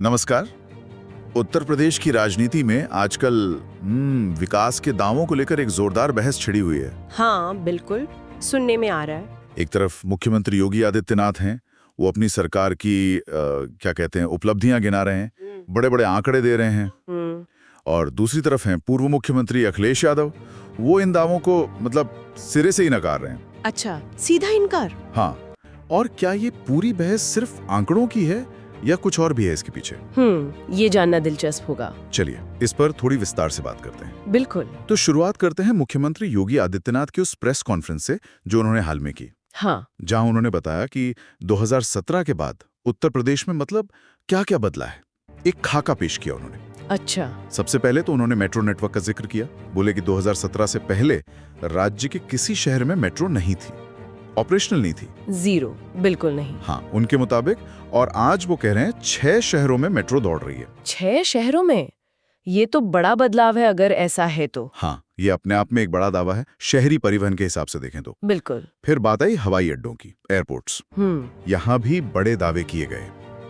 नमस्कार। उत्तर प्रदेश की राजनीति में आजकल विकास के दावों को लेकर एक जोरदार बहस छिड़ी हुई है। हाँ बिल्कुल, सुनने में आ रहा है। एक तरफ मुख्यमंत्री योगी आदित्यनाथ हैं, वो अपनी सरकार की क्या कहते हैं उपलब्धियां गिना रहे हैं, बड़े बड़े आंकड़े दे रहे हैं। और दूसरी तरफ हैं पूर्व मुख्यमंत्री अखिलेश यादव, वो इन दावों को मतलब सिरे से ही नकार रहे हैं। अच्छा, सीधा इनकार? हाँ, और क्या ये पूरी बहस सिर्फ आंकड़ों की है या कुछ और भी है इसके पीछे? ये जानना दिलचस्प होगा। चलिए इस पर थोड़ी विस्तार से बात करते हैं। बिल्कुल। तो शुरुआत करते हैं मुख्यमंत्री योगी आदित्यनाथ की उस प्रेस कॉन्फ्रेंस से जो उन्होंने हाल में की। हाँ। जहां उन्होंने बताया कि 2017 के बाद उत्तर प्रदेश में मतलब क्या-क्या बदला है। एक खाका पेश किया उन्होंने। अच्छा। सबसे पहले तो उन्होंने मेट्रो नेटवर्क का जिक्र किया। बोले कि 2017 से पहले राज्य के किसी शहर में मेट्रो नहीं थी, ऑपरेशनल नहीं थी। जीरो, बिल्कुल नहीं। हाँ, उनके मुताबिक। और आज वो कह रहे हैं 6 शहरों में मेट्रो दौड़ रही है। 6 शहरों में? ये तो बड़ा बदलाव है अगर ऐसा है तो। हाँ, ये अपने आप में एक बड़ा दावा है, शहरी परिवहन के हिसाब से देखें तो। बिल्कुल। फिर बात आई हवाई अड्डों की, एयरपोर्ट्स। यहाँ भी बड़े दावे किए गए।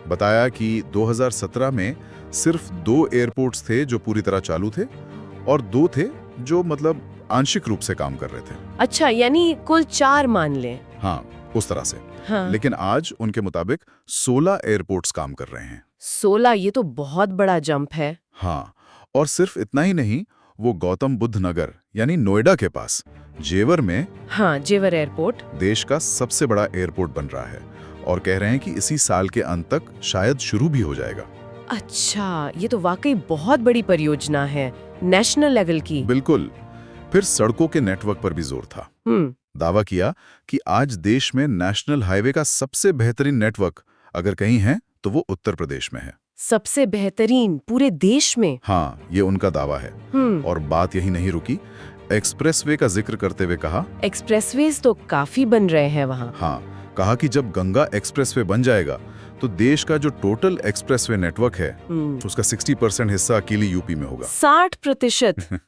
बताया कि 2017 में सिर्फ 2 एयरपोर्ट्स थे जो पूरी तरह चालू थे और 2 थे जो मतलब आंशिक रूप से काम कर रहे थे। अच्छा, यानी कुल 4 मान लें। हाँ, उस तरह से। हाँ। लेकिन आज उनके मुताबिक 16 एयरपोर्ट्स काम कर रहे हैं। 16? ये तो बहुत बड़ा जंप है। हाँ, और सिर्फ इतना ही नहीं, वो गौतम बुद्ध नगर यानी नोएडा के पास जेवर में, हाँ, जेवर एयरपोर्ट, देश का सबसे बड़ा एयरपोर्ट बन रहा है और कह रहे हैं कि इसी साल के अंत तक शायद शुरू भी हो जाएगा। अच्छा, ये तो वाकई बहुत बड़ी परियोजना है, नेशनल लेवल की। बिल्कुल। फिर सड़कों के नेटवर्क पर भी जोर था। दावा किया कि आज देश में नेशनल हाईवे का सबसे बेहतरीन नेटवर्क अगर कहीं है तो वो उत्तर प्रदेश में है। सबसे बेहतरीन पूरे देश में? हाँ, ये उनका दावा है। और बात यही नहीं रुकी, एक्सप्रेसवे का जिक्र करते हुए कहा, एक्सप्रेसवेज तो काफी बन रहे हैं वहाँ। हाँ, कहा कि जब गंगा एक्सप्रेसवे बन जाएगा तो देश का जो टोटल एक्सप्रेसवे नेटवर्क है उसका 60% हिस्सा अकेली यूपी में होगा। 60%?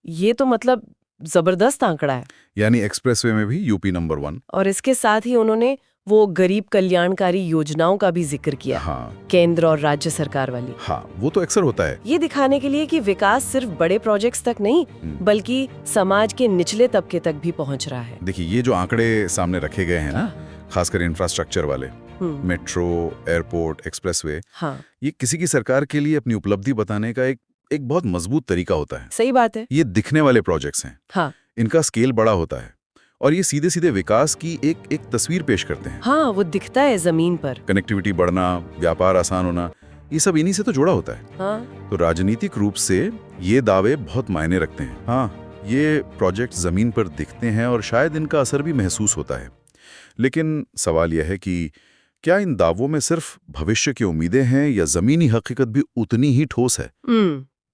ये तो मतलब जबरदस्त आंकड़ा है। यानी एक्सप्रेसवे में भी यूपी नंबर 1। और इसके साथ ही उन्होंने वो गरीब कल्याणकारी योजनाओं का भी जिक्र किया। हाँ, केंद्र और राज्य सरकार वाली। हाँ, वो तो अक्सर होता है। ये दिखाने के लिए कि विकास सिर्फ बड़े प्रोजेक्ट्स तक नहीं बल्कि समाज के निचले तबके तक भी पहुंच रहा है। देखिए, ये जो आंकड़े सामने रखे गए हैं ना, खासकर इंफ्रास्ट्रक्चर वाले, मेट्रो, एयरपोर्ट, एक्सप्रेसवे, हाँ, ये किसी की सरकार के लिए अपनी उपलब्धि बताने का एक बहुत मजबूत तरीका होता है। सही बात है। ये दिखने वाले प्रोजेक्ट्स हैं। हाँ, इनका स्केल बड़ा होता है और ये सीधे सीधे विकास की एक तस्वीर पेश करते हैं। हाँ, वो दिखता है जमीन पर। कनेक्टिविटी बढ़ना, व्यापार आसान होना, ये सब इन्हीं से तो जुड़ा होता है। हाँ। तो राजनीतिक रूप से ये दावे बहुत मायने रखते हैं। हाँ, ये प्रोजेक्ट जमीन पर दिखते हैं और शायद इनका असर भी महसूस होता है। लेकिन सवाल यह है कि क्या इन दावों में सिर्फ भविष्य की उम्मीदें हैं या जमीनी हकीकत भी उतनी ही ठोस है?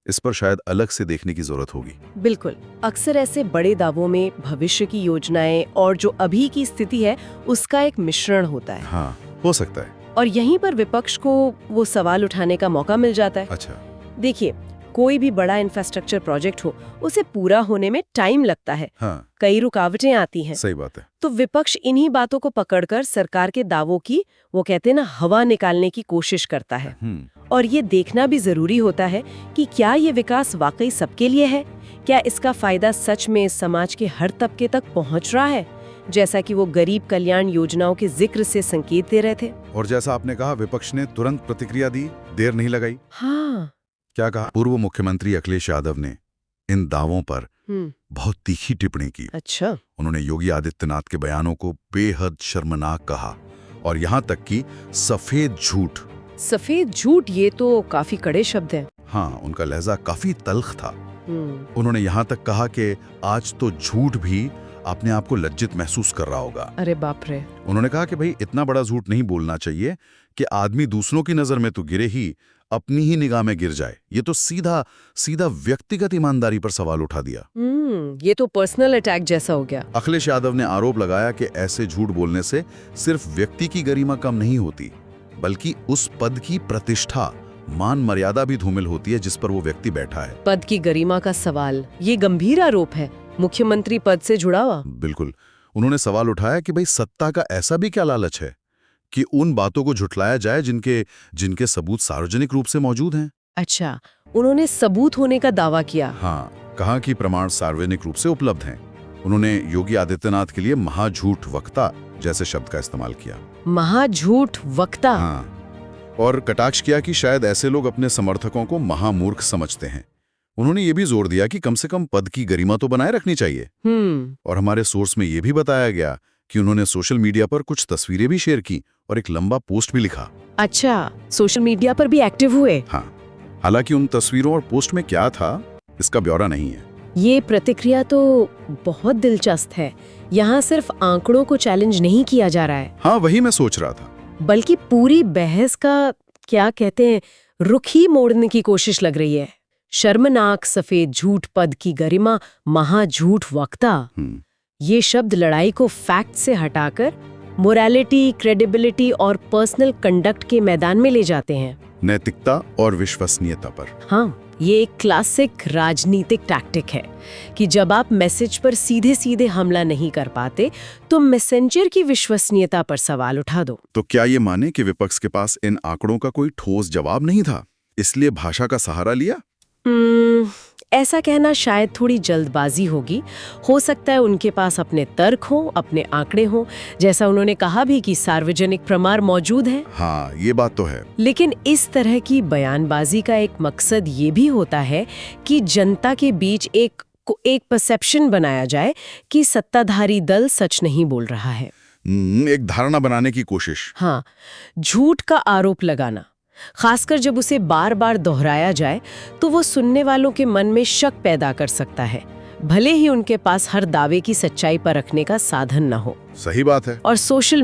इस पर शायद अलग से देखने की जरूरत होगी। बिल्कुल। अक्सर ऐसे बड़े दावों में भविष्य की योजनाएं और जो अभी की स्थिति है उसका एक मिश्रण होता है। हाँ, हो सकता है। और यहीं पर विपक्ष को वो सवाल उठाने का मौका मिल जाता है। अच्छा। देखिए, कोई भी बड़ा इंफ्रास्ट्रक्चर प्रोजेक्ट हो, उसे पूरा होने में टाइम लगता है। हाँ, कई रुकावटें आती हैं। सही बात है। तो विपक्ष इन्हीं बातों को पकड़कर सरकार के दावों की, वो कहते हैं ना, हवा निकालने की कोशिश करता है। और ये देखना भी जरूरी होता है कि क्या ये विकास वाकई सबके लिए है, क्या इसका फायदा सच में समाज के हर तबके तक पहुंच रहा है, जैसा कि वो गरीब कल्याण योजनाओं के जिक्र से संकेत दे रहे थे। और जैसा आपने कहा, विपक्ष ने तुरंत प्रतिक्रिया दी, देर नहीं लगाई। हाँ। क्या कहा? पूर्व मुख्यमंत्री अखिलेश यादव ने इन दावों पर बहुत तीखी टिप्पणी की। अच्छा। उन्होंने योगी आदित्यनाथ के बयानों को बेहद शर्मनाक कहा और यहाँ तक कि सफेद झूठ। सफेद झूठ, ये तो काफी कड़े शब्द हैं। हाँ, उनका लहजा काफी तल्ख था। उन्होंने यहाँ तक कहा कि आज तो झूठ भी अपने आप को लज्जित महसूस कर रहा होगा। अरे बाप रे। उन्होंने कहा कि भाई, इतना बड़ा झूठ नहीं बोलना चाहिए कि आदमी दूसरों की नजर में तो गिरे ही, अपनी ही निगाह में गिर जाए। ये तो सीधा व्यक्तिगत ईमानदारी पर सवाल उठा दिया। ये तो पर्सनल अटैक जैसा हो गया। अखिलेश यादव ने आरोप लगाया कि ऐसे झूठ बोलने से सिर्फ व्यक्ति की गरिमा कम नहीं होती, बल्कि उस पद की प्रतिष्ठा, मान मर्यादा भी धूमिल होती है जिस पर वो व्यक्ति बैठा है। पद की गरिमा का सवाल, ये गंभीर आरोप है, मुख्यमंत्री पद से जुड़ा हुआ। बिल्कुल। उन्होंने सवाल उठाया कि भाई, सत्ता का ऐसा भी क्या लालच है कि उन बातों को झुठलाया जाए जिनके सबूत सार्वजनिक रूप से मौजूद हैं। अच्छा, उन्होंने सबूत होने का दावा किया। हाँ, कहा कि प्रमाण सार्वजनिक रूप से उपलब्ध हैं। उन्होंने योगी आदित्यनाथ के लिए महाझूठ वक्ता जैसे शब्द का इस्तेमाल किया। महाझूठ वक्ता। हाँ, और कटाक्ष किया कि शायद ऐसे लोग अपने समर्थकों को महामूर्ख समझते हैं। उन्होंने ये भी जोर दिया कि कम से कम पद की गरिमा तो बनाए रखनी चाहिए। और हमारे सोर्स में ये भी बताया गया कि उन्होंने सोशल मीडिया पर कुछ तस्वीरें भी शेयर की और एक लंबा पोस्ट भी लिखा। अच्छा, सोशल मीडिया पर भी एक्टिव हुए। हाँ, हालांकि उन तस्वीरों और पोस्ट में क्या था, इसका ब्यौरा नहीं है। ये प्रतिक्रिया तो बहुत दिलचस्प है। यहाँ सिर्फ आंकड़ों को चैलेंज नहीं किया जा रहा है। हाँ, वही मैं सोच रहा था। बल्कि पूरी बहस का क्या कहते हैं, रुख ही मोड़ने की कोशिश लग रही है। शर्मनाक सफेद झूठ, पद की गरिमा, महाझूठ वक्ता, ये शब्द लड़ाई को फैक्ट से हटाकर मोरालिटी, क्रेडिबिलिटी और पर्सनल कंडक्ट के मैदान में ले जाते हैं, नैतिकता और विश्वसनीयता पर। हाँ, ये एक क्लासिक राजनीतिक टैक्टिक है कि जब आप मैसेज पर सीधे सीधे हमला नहीं कर पाते तो मैसेंजर की विश्वसनीयता पर सवाल उठा दो। तो क्या ये माने कि विपक्ष के पास इन आंकड़ों का कोई ठोस जवाब नहीं था, इसलिए भाषा का सहारा लिया? ऐसा कहना शायद थोड़ी जल्दबाजी होगी। हो सकता है उनके पास अपने तर्क हों, अपने आंकड़े हों, जैसा उन्होंने कहा भी कि सार्वजनिक प्रमाण मौजूद है। हाँ, ये बात तो है। लेकिन इस तरह की बयानबाजी का एक मकसद ये भी होता है कि जनता के बीच एक परसेप्शन बनाया जाए कि सत्ताधारी दल सच नहीं बोल रहा है। एक धारणा बनाने की कोशिश। हाँ, झूठ का आरोप लगाना, खासकर जब उसे बार बार दोहराया जाए तो वो सुनने वालों के मन में शक पैदा कर सकता है, भले ही उनके पास हर दावे की सच्चाई पर रखने का साधन न हो। सही बात है। और सोशल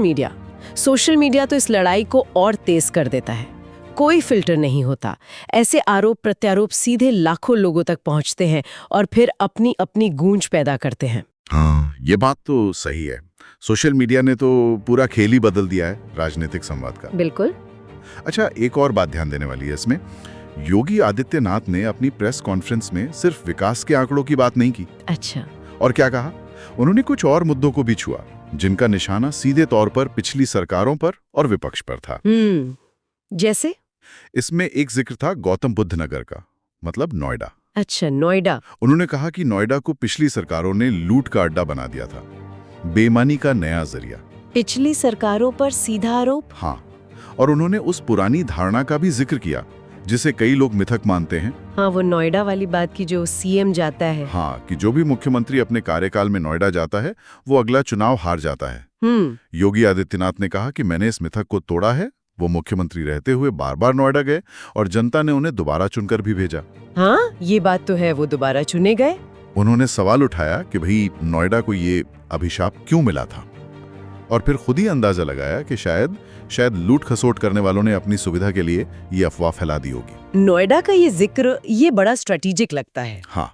मीडिया तो इस लड़ाई को और तेज कर देता है। कोई फिल्टर नहीं होता। ऐसे आरोप प्रत्यारोप सीधे लाखों लोगों तक पहुंचते हैं और फिर अपनी अपनी गूंज पैदा करते हैं। हाँ, ये बात तो सही है। सोशल मीडिया ने तो पूरा खेल ही बदल दिया है राजनीतिक संवाद का। बिल्कुल। अच्छा, एक और बात ध्यान देने वाली है इसमें। योगी आदित्यनाथ ने अपनी प्रेस कॉन्फ्रेंस में सिर्फ विकास के आंकड़ों की बात नहीं की। अच्छा। और क्या कहा? उन्होंने कुछ और मुद्दों को भी छुआ जिनका निशाना सीधे तौर पर पिछली सरकारों पर और विपक्ष पर था। जैसे? इसमें एक जिक्र था गौतम बुद्ध नगर का, मतलब नोएडा। अच्छा, नोएडा। उन्होंने कहा कि नोएडा को पिछली सरकारों ने लूट का अड्डा बना दिया था, बेईमानी का नया जरिया। पिछली सरकारों पर सीधा आरोप? हाँ, और उन्होंने उस पुरानी धारणा का भी जिक्र किया जिसे कई लोग मिथक मानते हैं। हाँ, वो नोएडा वाली बात की जो सीएम जाता है। हाँ, कि जो भी मुख्यमंत्री अपने कार्यकाल में नोएडा जाता है वो अगला चुनाव हार जाता है। योगी आदित्यनाथ ने कहा कि मैंने इस मिथक को तोड़ा है। वो मुख्यमंत्री रहते हुए बार बार नोएडा गए और जनता ने उन्हें दोबारा चुनकर भी भेजा। हाँ, ये बात तो है, वो दोबारा चुने गए। उन्होंने सवाल उठाया कि भाई नोएडा को ये अभिशाप क्यों मिला था, और फिर खुद ही अंदाजा लगाया कि शायद लूट खसोट करने वालों ने अपनी सुविधा के लिए ये अफवाह फैला दी होगी। नोएडा का ये जिक्र ये बड़ा स्ट्रेटेजिक लगता है। हाँ,